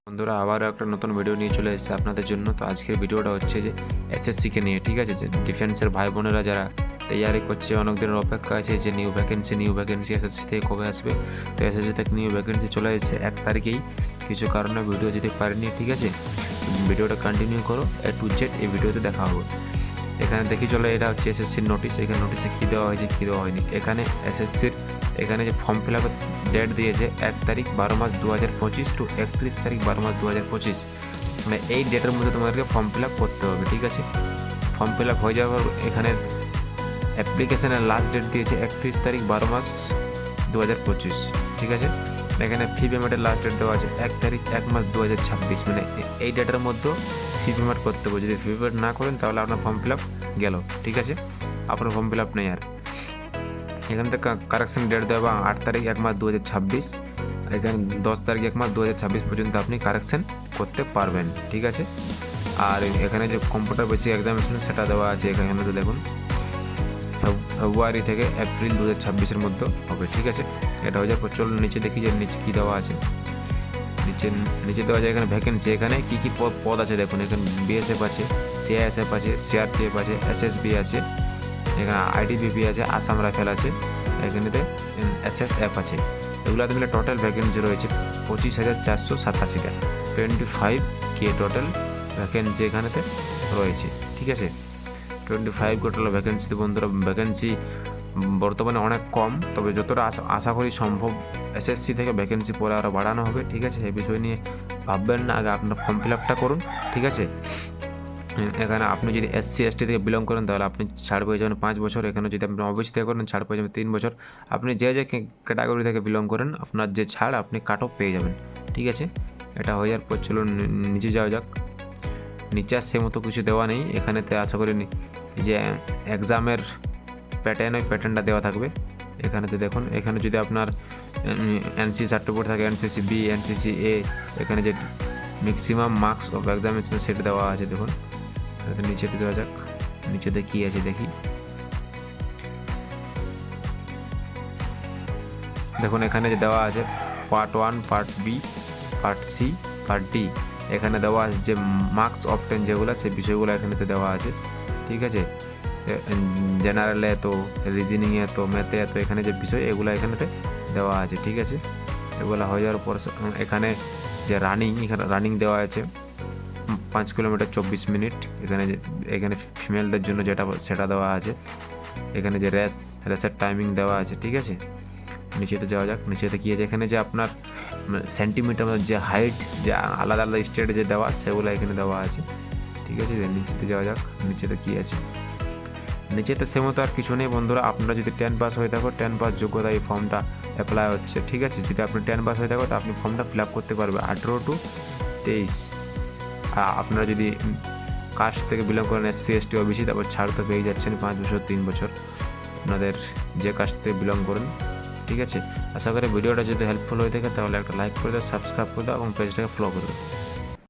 বন্ধুরা আবারও একটা নতুন ভিডিও নিয়ে চলে এসেছে আপনাদের জন্য। তো আজকের ভিডিওটা হচ্ছে যে এসএসসিকে নিয়ে, ঠিক আছে? যে ডিফেন্সের ভাই বোনেরা যারা তৈয়ারি করছে, অনেক দিনের অপেক্ষা আছে যে নিউ ভ্যাকেন্সি এসএসসি থেকে কবে আসবে। তো এসএসসি থেকে নিউ ভ্যাকেন্সি চলে এসেছে 1 তারিখেই। কিছু কারণে ভিডিও দিতে পারিনি, ঠিক আছে? ভিডিওটা কন্টিনিউ করো, A to Z এই ভিডিওতে দেখা হবে। এখানে দেখি চলো, এটা হচ্ছে এসএসসির নোটিশ। এখানে নোটিশে কী দেওয়া হয়েছে কী দেওয়া হয়নি। এখানে এসএসসির এখানে যে ফর্ম ফিল আপের ডেট দিয়েছে 1 তারিখ 12 মাস 2025 টু 31 তারিখ 12 মাস 2025, মানে এই ডেটের মধ্যে তোমাদেরকে ফর্ম ফিল আপ করতে হবে, ঠিক আছে? ফর্ম ফিল আপ হয়ে যাওয়ার এখানে অ্যাপ্লিকেশনের লাস্ট ডেট দিয়েছে 31 তারিখ 12 মাস 2025, ঠিক আছে? এখানে ফি পেমেন্টের লাস্ট ডেট দেওয়া আছে 1 তারিখ 1 মাস 2026, মানে এই ডেটের মধ্যে ফি পেমেন্ট করতে হবে। যদি ফি পেমেন্ট না করেন তাহলে আপনার ফর্ম ফিল আপ গেল, ঠিক আছে? আপনার ফর্ম ফিল আপ নেই আর। এখান থেকে কারেকশন ডেট দেওয়া 8 তারিখ 1 মাস 2026, এখানে 10 তারিখ 1 মাস 2026 পর্যন্ত আপনি কারেকশন করতে পারবেন, ঠিক আছে? আর এখানে যে কম্পিউটার বেসিক এক্সামিনেশন সেটা দেওয়া আছে এখানে তো দেখুন, ফেব্রুয়ারি থেকে এপ্রিল 2026-এর মধ্যে হবে, ঠিক আছে? এটা হয়ে যাওয়ার পর চলুন নিচে দেখি যে নিচে কী দেওয়া আছে। নিচে দেওয়া যায় এখানে ভ্যাকেন্সি, এখানে কী কী পদ আছে দেখুন। এখানে বিএসএফ আছে, সিআইএসএফ আছে, সিআরপিএফ আছে, এসএসবি আছে, এখানে আইটিবিপি আছে, আসাম রাইফেল আছে, এখানেতে এসএসএফ আছে। এগুলোতে মিলে টোটাল ভ্যাকেন্সি রয়েছে 25,487টা, 25K টোটাল ভ্যাকেন্সি এখানেতে রয়েছে, ঠিক আছে? 25 টোটাল ভ্যাকেন্সিতে বন্ধুরা ভ্যাকেন্সি বর্তমানে অনেক কম, তবে যতটা আশা করি সম্ভব এসএসসি থেকে ভ্যাকেন্সি পরে আরও বাড়ানো হবে, ঠিক আছে? এই বিষয় নিয়ে ভাববেন না, আগে আপনার ফর্ম ফিল আপটা করুন, ঠিক আছে? এখানে আপনি যদি এসসি এসটি থেকে বিলং করেন তাহলে আপনি ছাড় পেয়ে যাবেন 5 বছর। এখানে যদি আপনি ওবিসি থেকে করেন ছাড় পেয়ে যাবেন 3 বছর। আপনি যে ক্যাটাগরি থেকে বিলং করেন আপনার যে ছাড় আপনি কাট অফ পেয়ে যাবেন, ঠিক আছে? এটা হয়ে যাওয়ার পর চলুন নিচে যাওয়া যাক। নিচে সে মতো কিছু দেওয়া নেই এখানেতে। আশা করি যে এক্সামের প্যাটার্ন, ওই প্যাটার্নটা দেওয়া থাকবে এখানেতে। দেখুন এখানে যদি আপনার এনসি সার্টিফিকেট থাকে, এনসিসি বি, এনসিসি এ, এখানে যে ম্যাক্সিমাম মার্কস অফ এক্সামিনেশন সেটা দেওয়া আছে দেখুন। নিচেতে দেওয়া যাক, নিচেতে কী আছে দেখি। দেখুন এখানে যে দেওয়া আছে part 1, part B, part C, part D. এখানে দেওয়া আছে যে মার্কস অফ 10 যেগুলো, সেই বিষয়গুলো এখানেতে দেওয়া আছে, ঠিক আছে? জেনারেলে এত, রিজনিংয়ে এত, ম্যাথে এত, এখানে যে বিষয় এগুলো এখানেতে দেওয়া আছে, ঠিক আছে? এগুলো হয়ে যাওয়ার পর এখানে যে এখানে রানিং দেওয়া আছে 5 কিলোমিটার 24 মিনিট। এখানে ফিমেলদের জন্য যেটা সেটা দেওয়া আছে। এখানে যে রেসের টাইমিং দেওয়া আছে, ঠিক আছে? নিচেতে যাওয়া যাক। নিচেতে কী আছে, এখানে যে আপনার সেন্টিমিটার যে হাইট, যে আলাদা আলাদা স্টেটে যে দেওয়া সেগুলো এখানে দেওয়া আছে, ঠিক আছে? নিচেতে যাওয়া যাক, নিচেতে কী আছে। নিচেতে সেমতো আর কিছু নেই বন্ধুরা। আপনারা যদি 10 পাস হয়ে থাকো, 10 পাস যোগ্যতা এই ফর্মটা অ্যাপ্লাই হচ্ছে, ঠিক আছে? যদি আপনি 10 পাস হয়ে থাকো তো আপনি ফর্মটা ফিল আপ করতে পারবে 18 টু 23। আপনারা যদি কাস্ট থেকে বিলং করেন, এসসি এসটি ওবিসি, তারপর ছাড় তো পেয়ে যাচ্ছেন 5 বছর 3 বছর আপনাদের যে কাস্ট থেকে বিলং করেন, ঠিক আছে? আশা করি ভিডিওটা যদি হেল্পফুল হয়ে থাকে তাহলে একটা লাইক করে দাও, সাবস্ক্রাইব করে দাও এবং পেজটাকে ফলো করে দাও।